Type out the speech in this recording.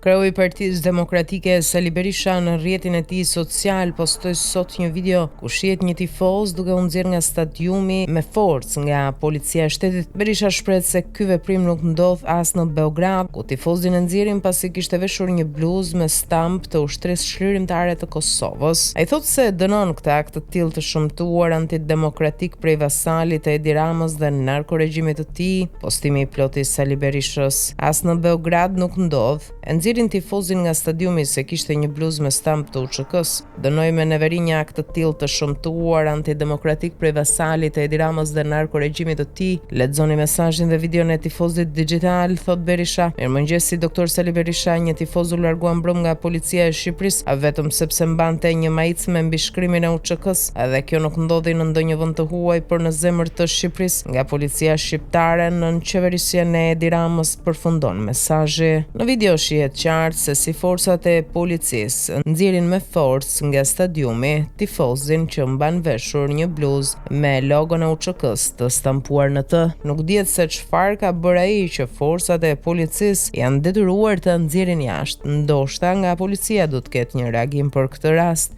Kreu i Partisë Demokratike Sali Berisha në rrjetin e tij social postoi sot një video ku shihet një tifoz duke u nxjerrë nga stadiumi me forcë nga policia e shtetit. Berisha shpreh se ky veprim nuk ndodh as në Beograd, ku tifozin e nxjerrin pasi kishte veshur një bluzë me stamp të ushtrisë çlirimtare të Kosovës. Ai thotë se dënon këtë akt të tillë të shëmtuar antidemokratik prej vasalit të Edi Ramës dhe narkoregjimit të tij. Postimi i plot i Sali Berishës: as në Beograd nuk ndodh. Nxjerrin tifozin nga stadiumi se kishte një bluzë me stamp të UÇK-s. Dënoi me neveri një akt të tillë të shëmtuar antidemokratik prej vasalit të Edi Ramës dhe narkoregjimit të tij. Lexoni mesazhin dhe videon e tifozit digjital, thot Berisha. Mirëmëngjesi doktor Sali Berisha, një tifoz u largua mbrëm nga policia e Shqipërisë vetëm sepse mbante një maicë me mbishkrimin e UÇK-s, edhe kjo nuk ndodhi në ndonjë vend të huaj, por në zemër të Shqipërisë, nga policia shqiptare nën qeverisjen e Edi Ramës, përfundon mesazhi. Në video shihet qartë se si forcat e policisë nxjerrin me forcë nga stadiumi tifozin që mban veshur një bluzë me logon e UÇK-s të stampuar në të. Nuk dihet se çfarë ka bërë ai që forcat e policisë janë detyruar të nxjerrin jashtë. Ndoshta nga policia do të ketë një reagim për këtë rast.